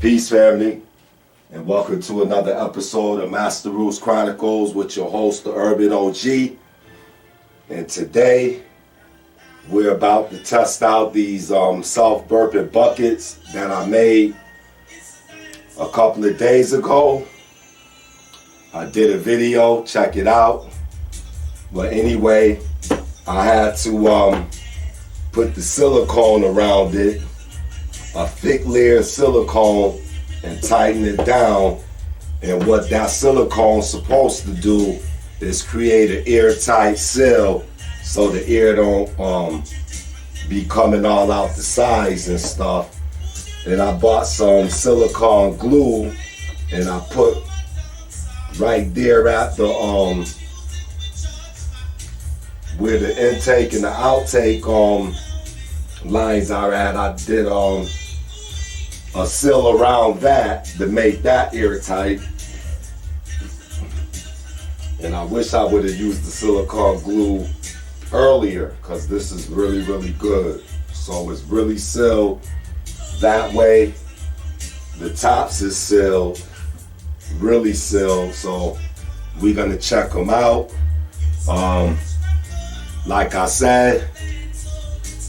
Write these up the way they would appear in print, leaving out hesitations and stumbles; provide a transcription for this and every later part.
Peace, family, and welcome to another episode of Master Rules Chronicles with your host, the Urban OG. And today, we're about to test out these self-burping buckets that I made a couple of days ago. I did a video, check it out. But anyway, I had to put the silicone around it, a thick layer of silicone, and tighten it down. And what that silicone's supposed to do is create an airtight seal so the air don't be coming all out the sides and stuff. And I bought some silicone glue and I put right there at the where the intake and the outtake lines are at. I did a seal around that to make that airtight. And I wish I would have used the silicone glue earlier, because this is really, really good. So it's really sealed that way. The tops is sealed, really sealed. So we're gonna check them out. Like I said,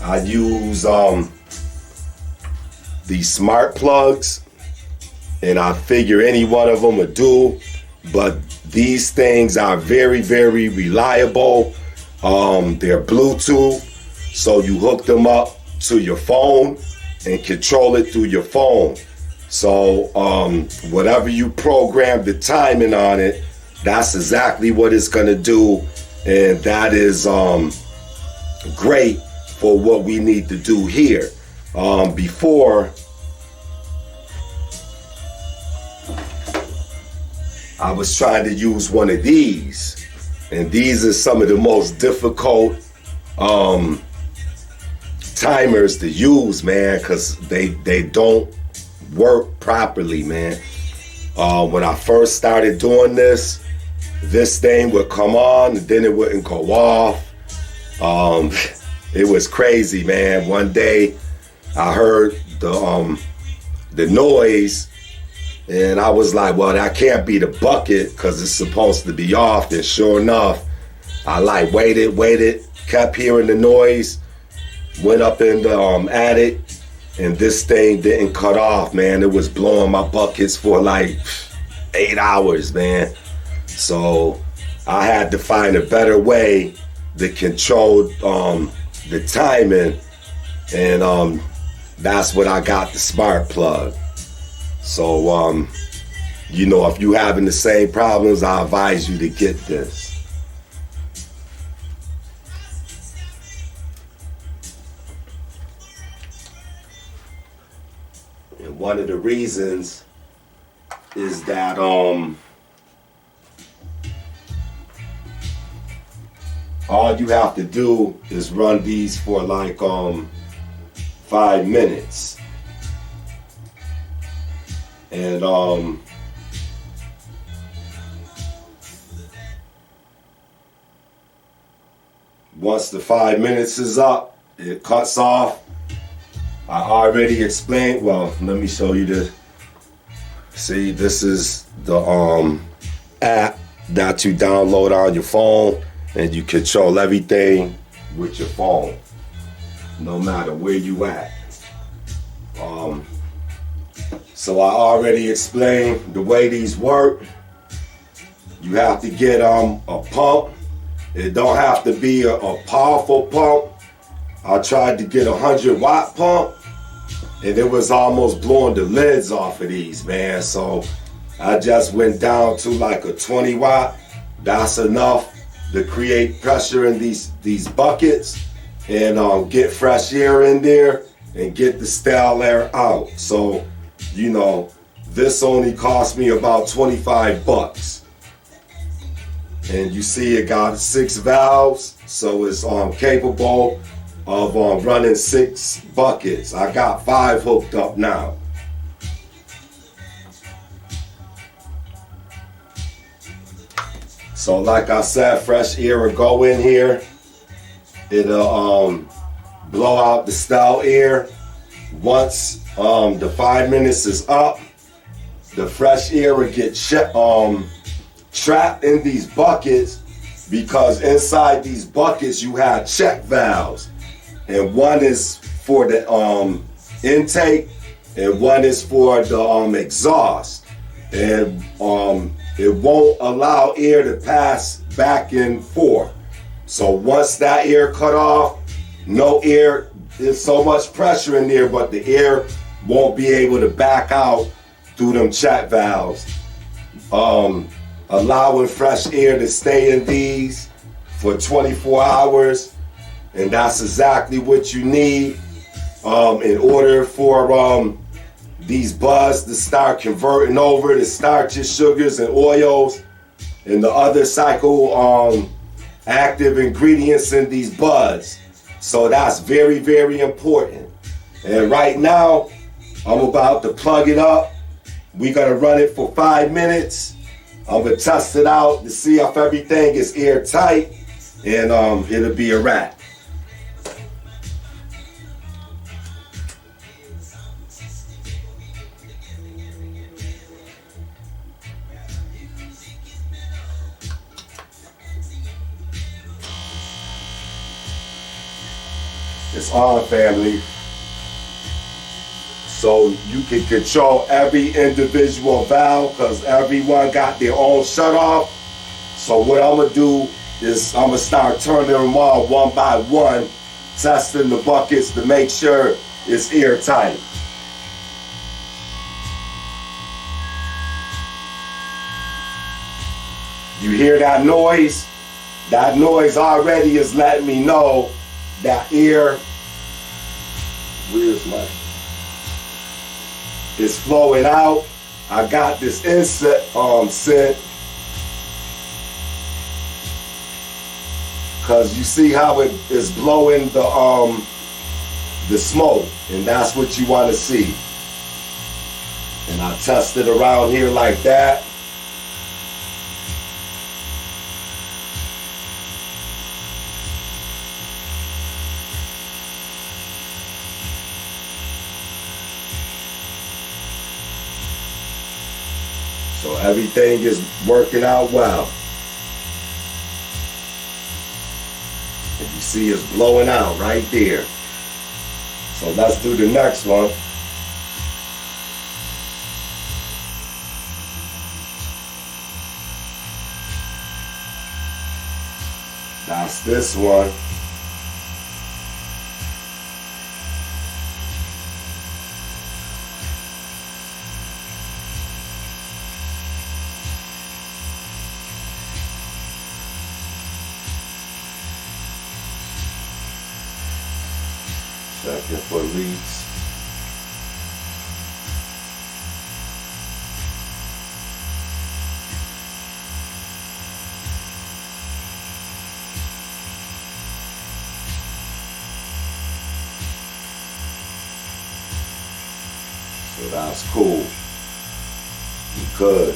I use these smart plugs, and I figure any one of them would do, but these things are very, very reliable. They're Bluetooth, so you hook them up to your phone and control it through your phone. So whatever you program the timing on it, that's exactly what it's gonna do, and that is great for what we need to do here. Before, I was trying to use one of these, and these are some of the most difficult timers to use, man, because they don't work properly, man. When I first started doing this thing would come on and then it wouldn't go off. It was crazy, man. One day I heard the noise, and I was like, well, that can't be the bucket because it's supposed to be off. And sure enough, I waited, kept hearing the noise, went up in the attic, and this thing didn't cut off, man. It was blowing my buckets for like 8 hours, man. So I had to find a better way to control the timing, and that's what I got, the smart plug. So you know, if you having the same problems, I advise you to get this. And one of the reasons is that all you have to do is run these for like 5 minutes. And once the 5 minutes is up, it cuts off. I already explained, well, let me show you the, see, this is the app that you download on your phone, and you control everything with your phone, no matter where you at. So I already explained the way these work. You have to get a pump. It don't have to be a powerful pump. I tried to get a 100-watt pump, and it was almost blowing the lids off of these, man. So I just went down to like a 20-watt. That's enough to create pressure in these buckets and get fresh air in there and get the stale air out. So, you know, this only cost me about 25 bucks. And you see it got 6 valves, so it's capable of running 6 buckets. I got 5 hooked up now. So like I said, fresh air will go in here. It'll blow out the stale air. Once The 5 minutes is up. The fresh air will get trapped in these buckets, because inside these buckets you have check valves, and one is for the intake and one is for the exhaust, and it won't allow air to pass back and forth. So once that air cut off, no air, there's so much pressure in there, but the air won't be able to back out through them check valves, allowing fresh air to stay in these for 24 hours. And that's exactly what you need in order for these buds to start converting over to starches, sugars, and oils, and the other cycle active ingredients in these buds. So that's very, very important. And right now, I'm about to plug it up. We're gonna run it for 5 minutes. I'm gonna test it out to see if everything is airtight, and it'll be a wrap. It's on, family. So you can control every individual valve, because everyone got their own shut off. So what I'm gonna do is I'm gonna start turning them on one by one, testing the buckets to make sure it's airtight. You hear that noise? That noise already is letting me know that air, where's my, is flowing out. I got this insect scent, because you see how it is blowing the smoke, and that's what you want to see. And I test it around here like that. So everything is working out well. And you see it's blowing out right there. So let's do the next one. That's this one. Checking for leaks. So that's cool. Good.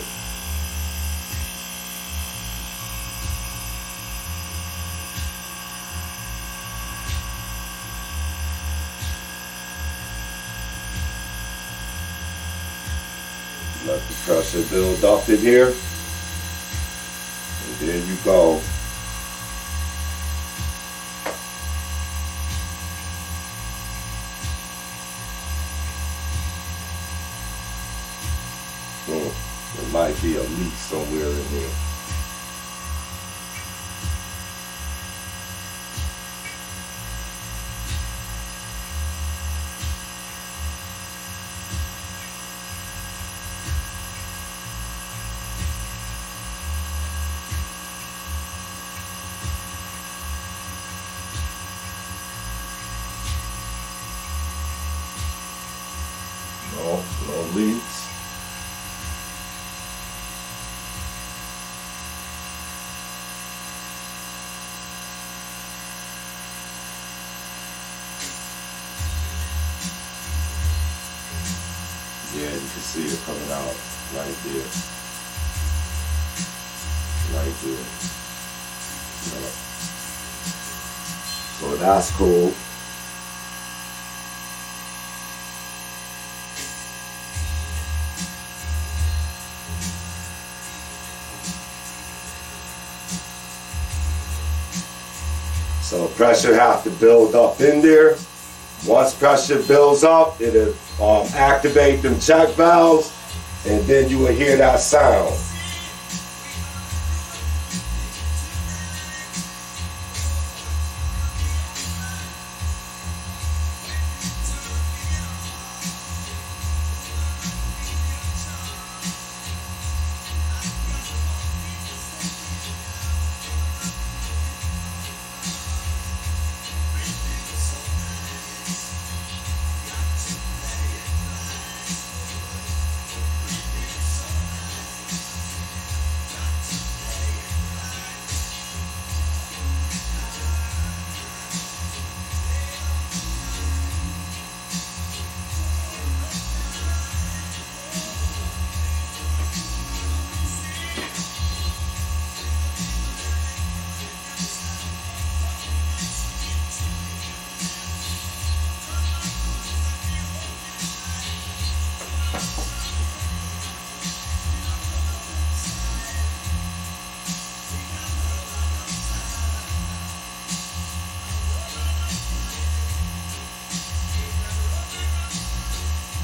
Let the pressure build up in here. And there you go. There might be a leak somewhere in here. No leaks. Yeah, you can see it coming out right there. Right there. So that's cool. So pressure has to build up in there. Once pressure builds up, it'll activate them check valves, and then you will hear that sound.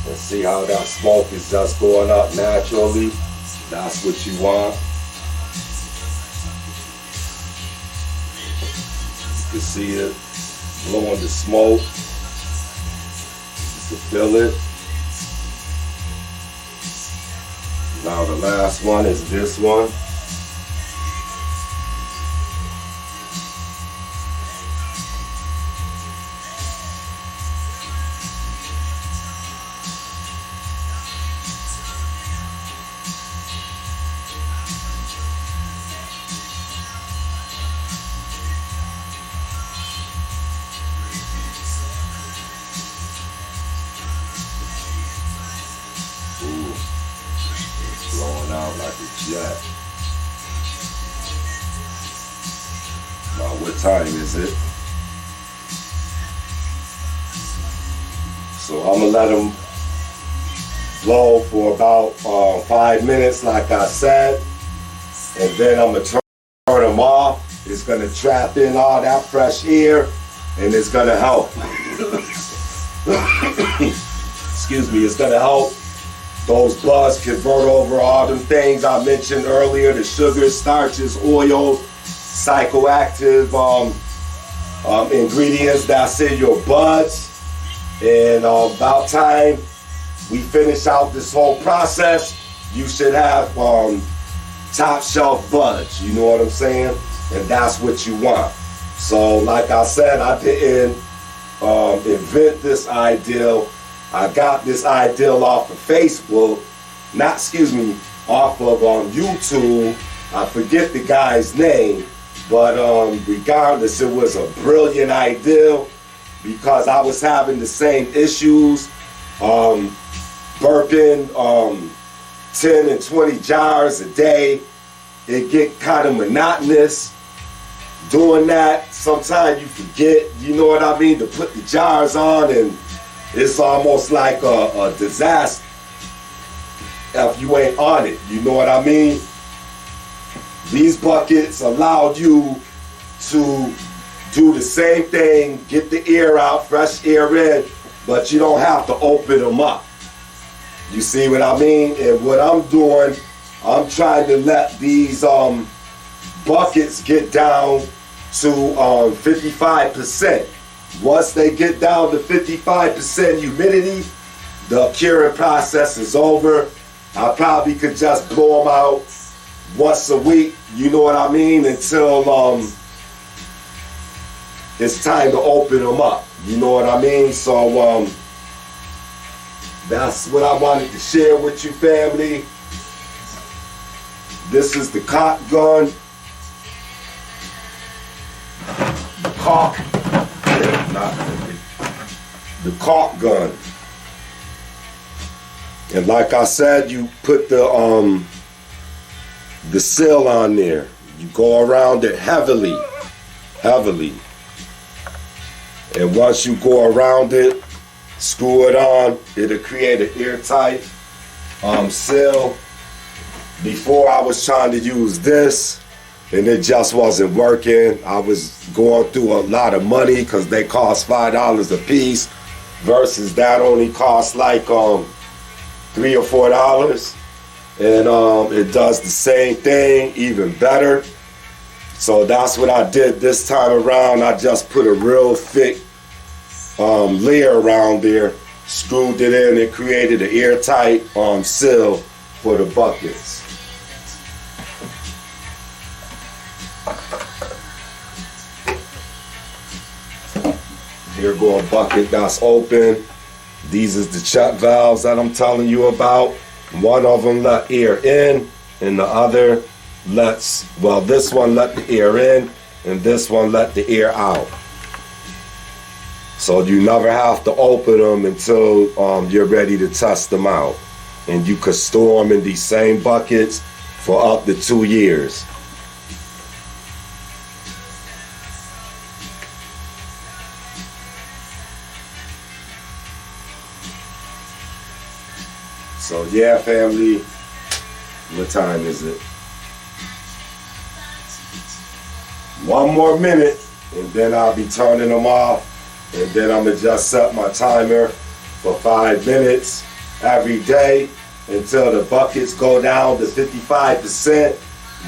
And see how that smoke is just going up naturally. That's what you want. You can see it blowing the smoke. You can feel it. Now the last one is this one. Blowing out like a jet. Now what time is it? So I'm gonna let them blow for about 5 minutes like I said, and then I'm gonna turn them off. It's gonna trap in all that fresh air and it's gonna help. Excuse me, it's gonna help those buds convert over all them things I mentioned earlier, the sugars, starches, oils, psychoactive ingredients that's in your buds. And about time we finish out this whole process, you should have top shelf buds, you know what I'm saying? And that's what you want. So like I said, I didn't invent this ideal. I got this ideal off of Facebook, off of YouTube. I forget the guy's name, but regardless, it was a brilliant ideal because I was having the same issues, burping 10 and 20 jars a day. It get kind of monotonous doing that. Sometimes you forget, you know what I mean, to put the jars on, and it's almost like a disaster if you ain't on it, you know what I mean? These buckets allowed you to do the same thing, get the air out, fresh air in, but you don't have to open them up. You see what I mean? And what I'm doing, I'm trying to let these buckets get down to 55%. Once they get down to 55% humidity, the curing process is over. I probably could just blow them out once a week, you know what I mean, until it's time to open them up, you know what I mean? So that's what I wanted to share with you, family. This is the caulk gun. The caulk gun. And like I said, you put the seal on there. You go around it heavily. And once you go around it, screw it on, it'll create an airtight seal. Before I was trying to use this, and it just wasn't working. I was going through a lot of money because they cost $5 a piece versus that only costs like $3 or $4, and it does the same thing, even better. So that's what I did this time around. I just put a real thick layer around there, screwed it in, and created an airtight seal for the buckets. Here go a bucket that's open. These is the check valves that I'm telling you about. One of them let air in, and the other lets, well, this one let the air in, and this one let the air out. So you never have to open them until you're ready to test them out. And you could store them in these same buckets for up to 2 years. So yeah, family, what time is it? 1 more minute, and then I'll be turning them off. And then I'm gonna just set my timer for 5 minutes every day until the buckets go down to 55%.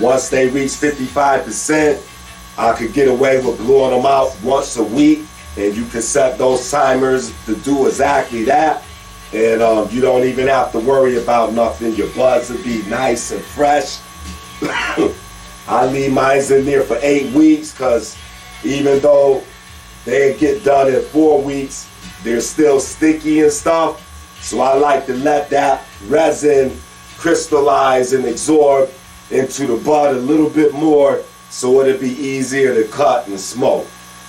Once they reach 55%, I could get away with blowing them out once a week, and you can set those timers to do exactly that. And you don't even have to worry about nothing. Your buds will be nice and fresh. I leave mine in there for 8 weeks because even though they get done in 4 weeks, they're still sticky and stuff. So I like to let that resin crystallize and absorb into the bud a little bit more so it'll be easier to cut and smoke.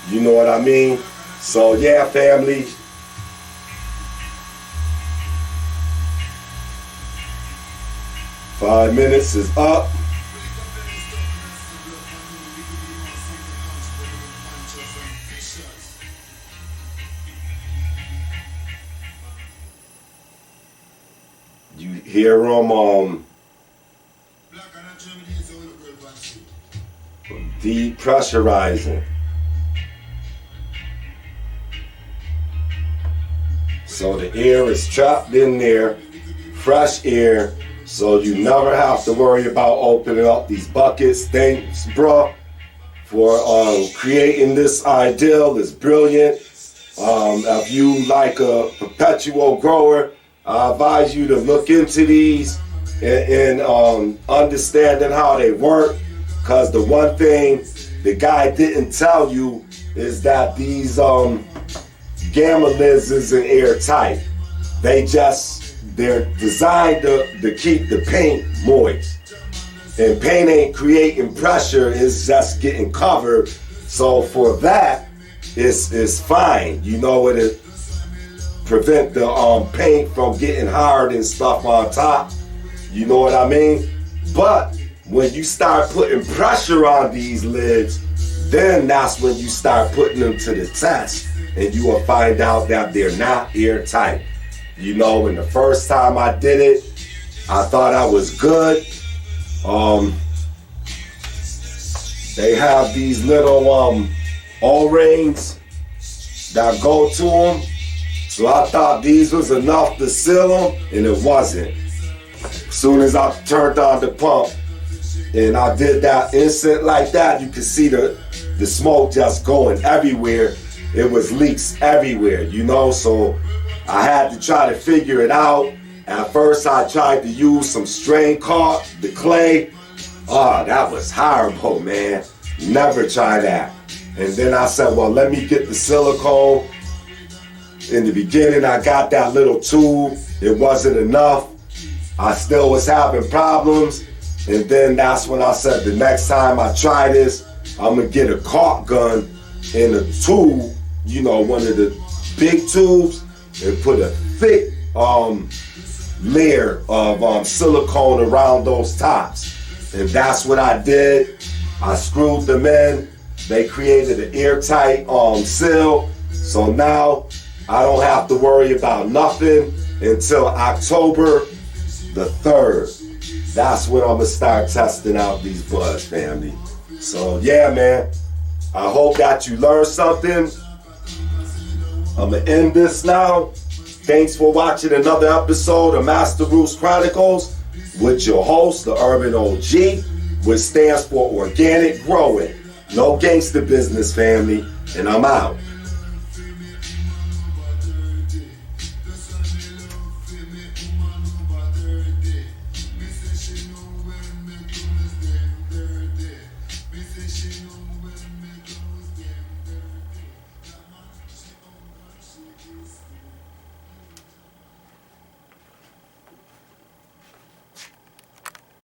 You know what I mean? So yeah, family. Five minutes is up. You hear them depressurizing. So the air is trapped in there, fresh air, so you never have to worry about opening up these buckets. Thanks, bruh, for creating this ideal. It's brilliant. If you like a perpetual grower, I advise you to look into these and understanding how they work, because the one thing the guy didn't tell you is that these gamma lenses are airtight. They're designed to keep the paint moist. And paint ain't creating pressure, it's just getting covered. So for that, it's fine. You know, it'll prevent the paint from getting hard and stuff on top. You know what I mean? But when you start putting pressure on these lids, then that's when you start putting them to the test, and you will find out that they're not airtight. You know, and the first time I did it, I thought I was good. They have these little O-rings that go to them. So I thought these was enough to seal them, and it wasn't. As soon as I turned on the pump and I did that instant like that, you could see the smoke just going everywhere. It was leaks everywhere, you know, so I had to try to figure it out. At first I tried to use some strain caulk, the clay. Oh, that was horrible, man. Never try that. And then I said, well, let me get the silicone. In the beginning, I got that little tube. It wasn't enough. I still was having problems. And then that's when I said, the next time I try this, I'm gonna get a caulk gun and a tube, you know, one of the big tubes, and put a thick layer of silicone around those tops. And that's what I did. I screwed them in. They created an airtight seal. So now I don't have to worry about nothing until October the 3rd. That's when I'm gonna start testing out these buds, family. So yeah, man, I hope that you learned something. I'm gonna end this now. Thanks for watching another episode of Master Roots Chronicles with your host, the Urban OG, which stands for Organic Growing. No gangster business, family, and I'm out.